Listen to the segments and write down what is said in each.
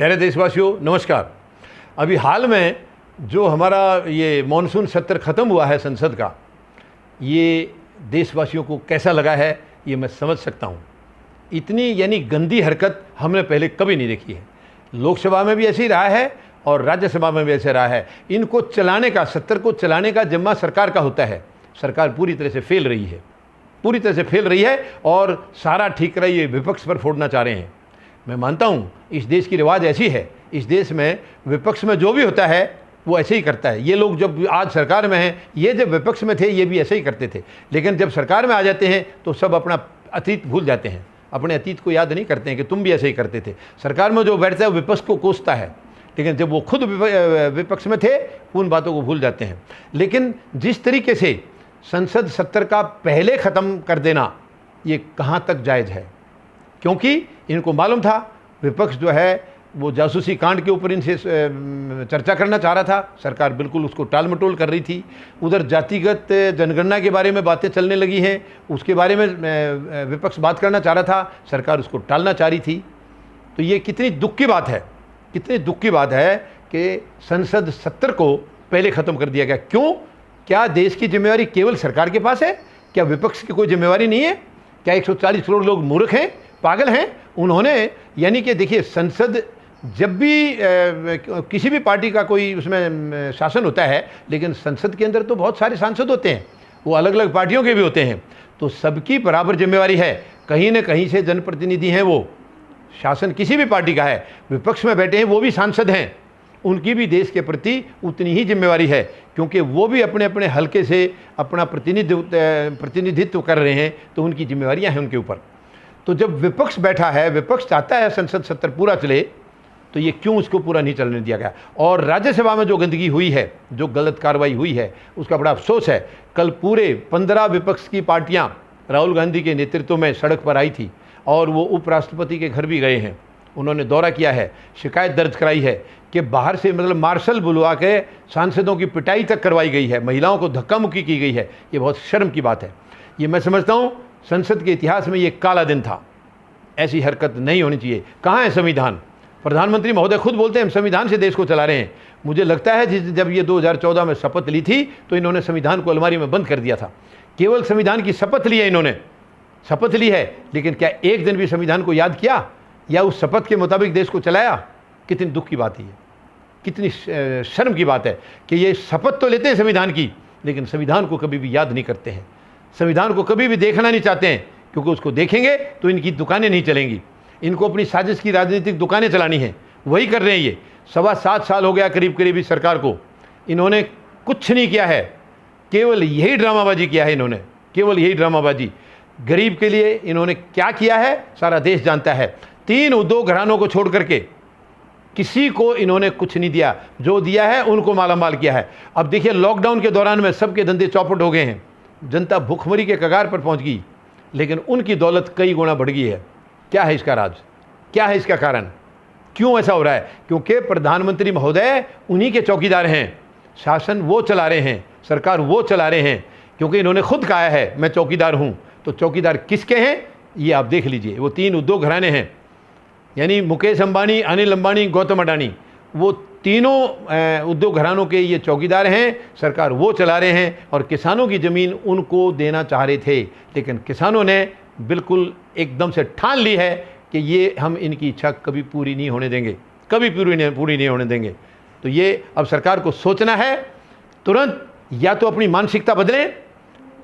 प्यारे देशवासियों नमस्कार। अभी हाल में जो हमारा ये मानसून सत्र ख़त्म हुआ है संसद का, ये देशवासियों को कैसा लगा है ये मैं समझ सकता हूँ। इतनी यानी गंदी हरकत हमने पहले कभी नहीं देखी है। लोकसभा में भी ऐसे ही रहा है और राज्यसभा में भी ऐसे रहा है। इनको चलाने का, सत्र को चलाने का जिम्मा सरकार का होता है। सरकार पूरी तरह से फेल रही है, पूरी तरह से फेल रही है और सारा ठीकरा ये विपक्ष पर फोड़ना चाह रहे हैं। मैं मानता हूँ इस देश की रिवाज ऐसी है, इस देश में विपक्ष में जो भी होता है वो ऐसे ही करता है। ये लोग जब आज सरकार में हैं, ये जब विपक्ष में थे ये भी ऐसे ही करते थे, लेकिन जब सरकार में आ जाते हैं तो सब अपना अतीत भूल जाते हैं, अपने अतीत को याद नहीं करते हैं कि तुम भी ऐसे ही करते थे। सरकार में जो बैठता है विपक्ष को कोसता है, लेकिन जब वो खुद विपक्ष में थे उन बातों को भूल जाते हैं। लेकिन जिस तरीके से संसद सत्र का पहले ख़त्म कर देना ये कहाँ तक जायज़ है, क्योंकि इनको मालूम था विपक्ष जो है वो जासूसी कांड के ऊपर इनसे चर्चा करना चाह रहा था। सरकार बिल्कुल उसको टाल मटोल कर रही थी। उधर जातिगत जनगणना के बारे में बातें चलने लगी हैं, उसके बारे में विपक्ष बात करना चाह रहा था, सरकार उसको टालना चाह रही थी। तो ये कितनी दुख की बात है, कितनी दुख की बात है कि संसद सत्र को पहले ख़त्म कर दिया गया। क्यों? क्या देश की जिम्मेवारी केवल सरकार के पास है? क्या विपक्ष की कोई जिम्मेवारी नहीं है? क्या 140 करोड़ लोग मूर्ख हैं, पागल हैं? उन्होंने यानी कि देखिए, संसद जब भी किसी भी पार्टी का कोई उसमें शासन होता है, लेकिन संसद के अंदर तो बहुत सारे सांसद होते हैं, वो अलग अलग पार्टियों के भी होते हैं, तो सबकी बराबर जिम्मेवारी है। कहीं न कहीं से जनप्रतिनिधि हैं, वो शासन किसी भी पार्टी का है, विपक्ष में बैठे हैं वो भी सांसद हैं, उनकी भी देश के प्रति उतनी ही जिम्मेवारी है, क्योंकि वो भी अपने अपने हलके से अपना प्रतिनिधित्व कर रहे हैं, तो उनकी जिम्मेवारियां हैं उनके ऊपर। तो जब विपक्ष बैठा है, विपक्ष चाहता है संसद सत्र पूरा चले, तो ये क्यों उसको पूरा नहीं चलने दिया गया? और राज्यसभा में जो गंदगी हुई है, जो गलत कार्रवाई हुई है, उसका बड़ा अफसोस है। कल पूरे 15 विपक्ष की पार्टियां राहुल गांधी के नेतृत्व में सड़क पर आई थी और वो उपराष्ट्रपति के घर भी गए हैं, उन्होंने दौरा किया है, शिकायत दर्ज कराई है कि बाहर से मतलब मार्शल बुलवा के सांसदों की पिटाई तक करवाई गई है, महिलाओं को धक्का मुक्की की गई है। ये बहुत शर्म की बात है। ये मैं समझता हूँ संसद के इतिहास में ये काला दिन था, ऐसी हरकत नहीं होनी चाहिए। कहाँ है संविधान? प्रधानमंत्री महोदय खुद बोलते हैं हम संविधान से देश को चला रहे हैं। मुझे लगता है जब ये 2014 में शपथ ली थी तो इन्होंने संविधान को अलमारी में बंद कर दिया था। केवल संविधान की शपथ ली है, इन्होंने शपथ ली है, लेकिन क्या एक दिन भी संविधान को याद किया या उस शपथ के मुताबिक देश को चलाया? कितनी दुख की बात है ये, कितनी शर्म की बात है कि ये शपथ तो लेते हैं संविधान की, लेकिन संविधान को कभी भी याद नहीं करते हैं, संविधान को कभी भी देखना नहीं चाहते हैं, क्योंकि उसको देखेंगे तो इनकी दुकानें नहीं चलेंगी। इनको अपनी साजिश की राजनीतिक दुकानें चलानी है, वही कर रहे हैं ये। 7.25 साल हो गया करीब करीब इस सरकार को, इन्होंने कुछ नहीं किया है, केवल यही ड्रामाबाजी किया है इन्होंने, केवल यही ड्रामाबाजी। गरीब के लिए इन्होंने क्या किया है सारा देश जानता है। 3 उद्योग घरानों को छोड़ करके किसी को इन्होंने कुछ नहीं दिया, जो दिया है उनको मालामाल किया है। अब देखिए लॉकडाउन के दौरान में सबके धंधे चौपट हो गए हैं, जनता भूखमरी के कगार पर पहुंच गई, लेकिन उनकी दौलत कई गुना बढ़ गई है। क्या है इसका राज? क्या है इसका कारण? क्यों ऐसा हो रहा है? क्योंकि प्रधानमंत्री महोदय उन्हीं के चौकीदार हैं, शासन वो चला रहे हैं, सरकार वो चला रहे हैं, क्योंकि इन्होंने खुद कहा है मैं चौकीदार हूँ। तो चौकीदार किसके हैं ये आप देख लीजिए। वो 3 उद्योग घराने हैं, यानी मुकेश अंबानी, अनिल अंबानी, गौतम अडानी, वो तीनों उद्योग घरानों के ये चौकीदार हैं, सरकार वो चला रहे हैं। और किसानों की ज़मीन उनको देना चाह रहे थे, लेकिन किसानों ने बिल्कुल एकदम से ठान ली है कि ये हम इनकी इच्छा कभी पूरी नहीं होने देंगे, कभी पूरी नहीं होने देंगे। तो ये अब सरकार को सोचना है तुरंत, या तो अपनी मानसिकता बदलें,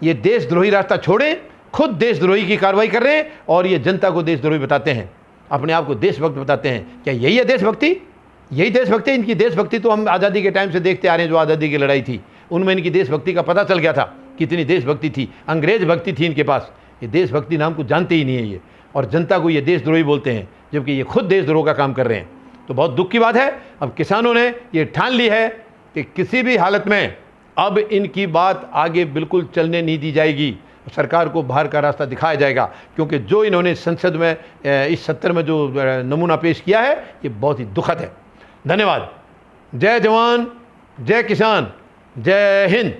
ये देशद्रोही रास्ता छोड़ें, खुद देशद्रोही की कार्रवाई कर रहे हैं और ये जनता को देशद्रोही बताते हैं, अपने आप को देशभक्त बताते हैं। क्या यही है देशभक्ति? यही देशभक्ति? इनकी देशभक्ति तो हम आज़ादी के टाइम से देखते आ रहे हैं, जो आज़ादी की लड़ाई थी उनमें इनकी देशभक्ति का पता चल गया था, कितनी देशभक्ति थी। अंग्रेज भक्ति थी इनके पास, ये देशभक्ति नाम को जानते ही नहीं है ये, और जनता को ये देशद्रोही बोलते हैं, जबकि ये खुद देशद्रोह का काम कर रहे हैं। तो बहुत दुख की बात है। अब किसानों ने ये ठान ली है कि किसी भी हालत में अब इनकी बात आगे बिल्कुल चलने नहीं दी जाएगी, सरकार को बाहर का रास्ता दिखाया जाएगा, क्योंकि जो इन्होंने संसद में इस सत्र में जो नमूना पेश किया है ये बहुत ही दुखद है। धन्यवाद। जय जवान, जय किसान, जय हिंद।